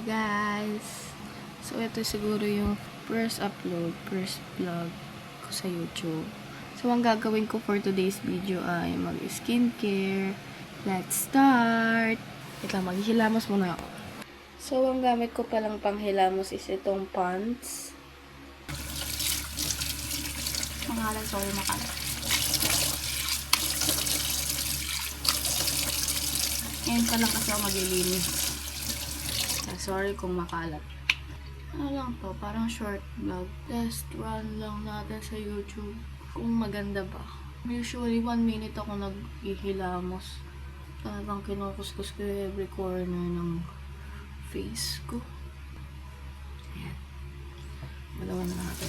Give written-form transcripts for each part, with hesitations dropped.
guys! So, ito siguro yung first vlog ko sa YouTube. So, ang gagawin ko for today's video ay mag-skincare. Let's start! Wait lang, maghihilamos muna ako. So, ang gamit ko palang panghilamos is itong Pond's. Makalat, sorry, makalat. Ngayon pa lang kasi ako maglilinis. Sorry kung makalat. Ano lang to, parang short vlog. Test run lang natin sa YouTube. Kung maganda ba. Usually 1 minute ako nag-ihilamos. Talagang kinukuskus ko every corner ng face ko. Ayan. Malawan na natin.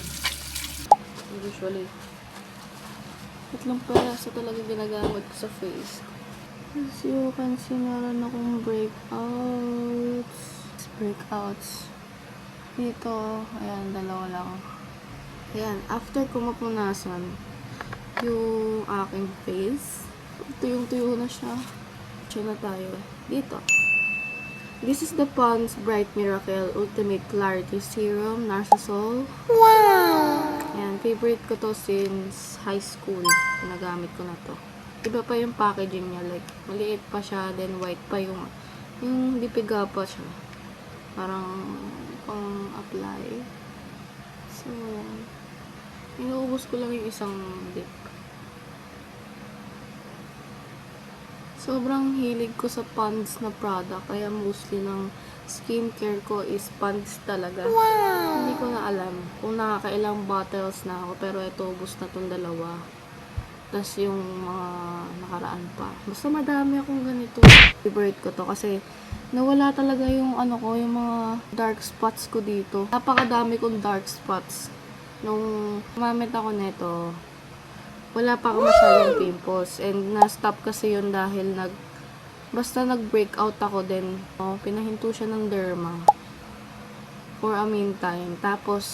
Usually, tatlong peraso talaga ginagamit ko sa face ko. As you can see, meron akong breakouts dito. Ayan, dalawa lang. Ayan, after ko mapunasan yung aking face, tuyong-tuyo na siya. Diyan na tayo. Dito. This is the Pond's Bright Miracle Ultimate Clarity Serum Narcisol. Wow! Ayan, favorite ko to since high school. Ginagamit ko na to. Iba pa yung packaging niya. Like, maliit pa siya, then white pa yung dipiga pa siya. Parang pang-apply. So, inuubos ko lang yung isang dip. Sobrang hilig ko sa Pond's na product. Kaya mostly ng skincare ko is Pond's talaga. Wow! Hindi ko na alam kung nakakailang bottles na ako. Pero ito, ubos na tong dalawa. Tapos yung mga nakaraan pa. Basta madami akong ganito. Favorite ko to kasi nawala talaga yung yung mga dark spots ko dito. Napakadami kong dark spots. Nung gumamit ako nito, wala pa ako masyadong pimples. And na-stop kasi yun dahil basta nag-breakout ako din. Pinahinto siya ng derma for a meantime. Tapos,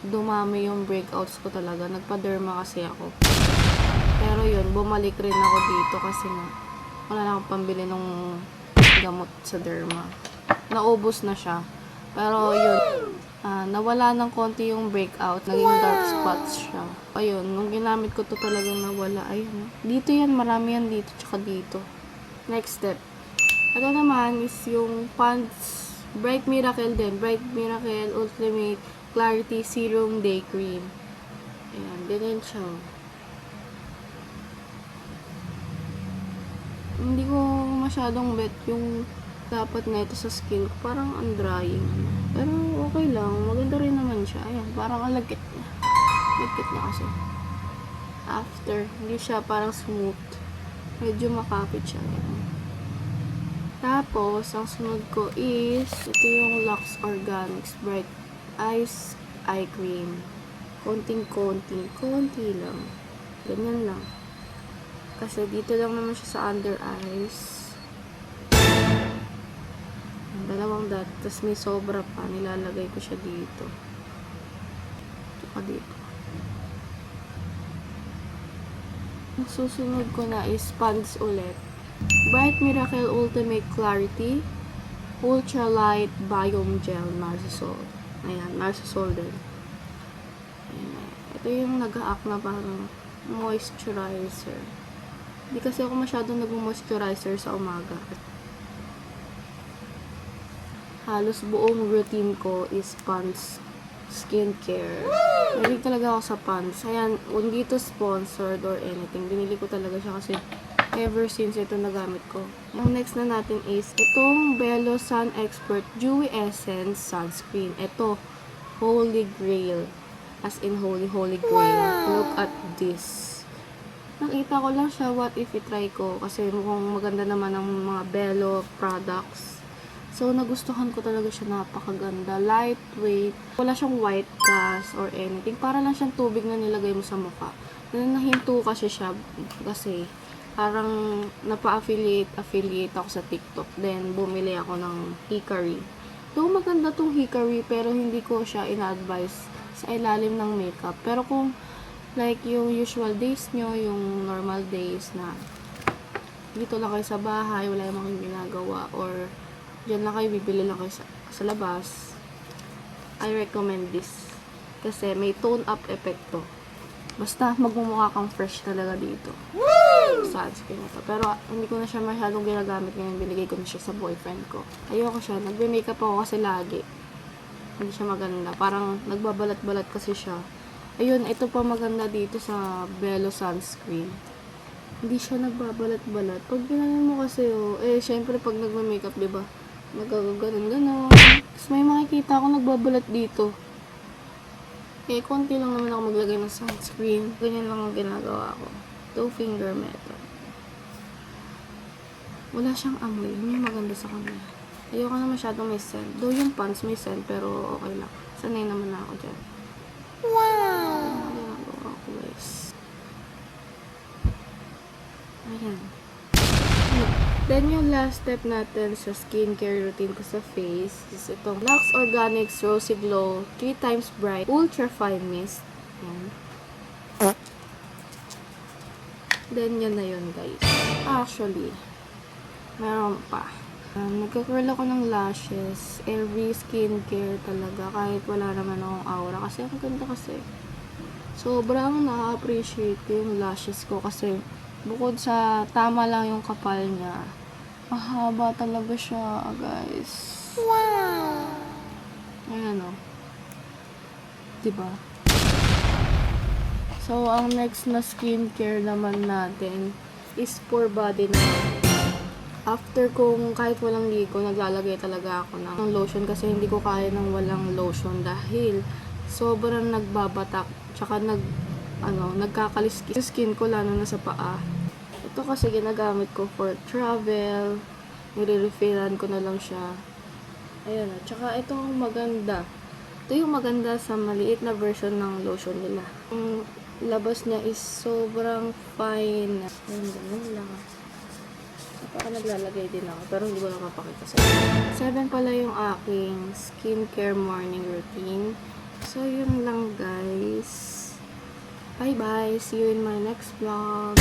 dumami yung breakouts ko talaga. Nagpa-derma kasi ako. Pero yun, bumalik rin ako dito kasi wala na akong pambili ng gamot sa derma. Naubos na siya. Pero yun, nawala ng konti yung breakout. Naging dark spots siya. Ayun, nung ginamit ko to talagang nawala. Ayun. Dito yan, marami yan dito, tsaka dito. Next step. Ito naman is yung Pond's Bright Miracle din. Bright Miracle Ultimate Clarity Serum Day Cream. Ayan, ganyan siya. Hindi ko masyadong bet yung dapat na ito sa skin ko. Parang undrying. Pero okay lang. Maganda rin naman siya. Ayan, parang alagkit na. Alagkit na kasi. After, hindi siya parang smooth. Medyo makapit siya. Ayan. Tapos, ang sunod ko is ito yung Lux Organics Bright Ice Eye Cream. Konti lang. Ganyan lang. Kasi dito lang naman siya sa under eyes. Dalawang dot. Tapos may sobra pa. Nilalagay ko siya dito. Tsaka dito. Ang susunod ko na is Pond's ulit. Bright Miracle Ultimate Clarity Ultra Light Biome Gel Narcisol. Ayan, Narcisol din. Ayan. Ito yung nag-a-act na parang moisturizer. Hindi kasi ako masyadong nag-moisturizer sa umaga. Halos buong routine ko is Pond's skincare. Mahilig talaga ako sa Pond's. Ayan, hindi to sponsored or anything. Binili ko talaga siya kasi ever since ito nagamit ko. Ang next na natin is itong Belo Sun Expert Dewy Essence Sunscreen. Ito, Holy Grail. As in Holy Grail. Wow. Look at this. Nakita ko lang siya, what if i-try ko. Kasi mukhang maganda naman ang mga Belo products. So, nagustuhan ko talaga siya. Napakaganda. Lightweight. Wala siyang white cast or anything. Para lang siyang tubig na nilagay mo sa mukha. Nahinto kasi siya. Kasi parang napa-affiliate ako sa TikTok. Then, bumili ako ng Hikari. So, maganda tong Hikari, pero hindi ko siya ina-advise sa ilalim ng makeup. Pero kung, like, yung usual days nyo, yung normal days na dito lang kayo sa bahay, wala yung mga ginagawa, or Diyan lang kayo, bibili lang kayo sa labas. I recommend this. Kasi may tone up effect to. Basta magmumukha kang fresh talaga dito. Sunscreen na to. Pero hindi ko na siya masyadong ginagamit ngayon. Binigay ko na siya sa boyfriend ko. Ayoko siya. Nagbe-makeup ako kasi lagi. Hindi siya maganda. Parang nagbabalat-balat kasi siya. Ayun, ito pa maganda dito sa Bello sunscreen. Hindi siya nagbabalat-balat. Pag ginanon mo kasi, syempre pag nagme-makeup, diba? Nagaganon-ganon. Tapos may makikita ako nagbabalat dito. Konti lang naman ako maglagay ng sunscreen. Ganyan lang ang ginagawa ko. 2 finger method. Wala siyang amoy. Yun yung maganda sa kanya. Ayoko na masyadong may scent. Though yung pants may scent, pero okay lang. Sanay naman na ako dyan. Wow! Ginagawa ko, guys. Ayan. Then, yung last step natin sa skincare routine ko sa face is itong Lux Organics Rosy Glow 3 times Bright Ultra Fine Mist. Yan. Then, yun na yun, guys. Actually, meron pa. Nagka-curl ako ng lashes. Every skincare talaga. Kahit wala naman akong aura. Kasi ang ganda kasi. Sobrang na-appreciate ko yung lashes ko kasi bukod sa tama lang yung kapal niya, mahaba talaga siya, guys. Wow! Ayan o. Diba? So, ang next na skincare naman natin is for body naman. After kong kahit walang ligo, naglalagay talaga ako ng lotion kasi hindi ko kaya ng walang lotion dahil sobrang nagbabatak tsaka nagkakaliskis yung skin ko lalo na sa paa. Ito kasi ginagamit ko for travel, nire-refillan ko na lang siya. Ayan o. Tsaka ito ang maganda. Ito yung maganda sa maliit na version ng lotion nila. Ang labas niya is sobrang fine. Ayan, ganun lang. Baka naglalagay din ako, pero hindi ko nakapakita sa inyo. 7 pala yung aking skincare morning routine. So, yun lang, guys. Bye-bye. See you in my next vlog.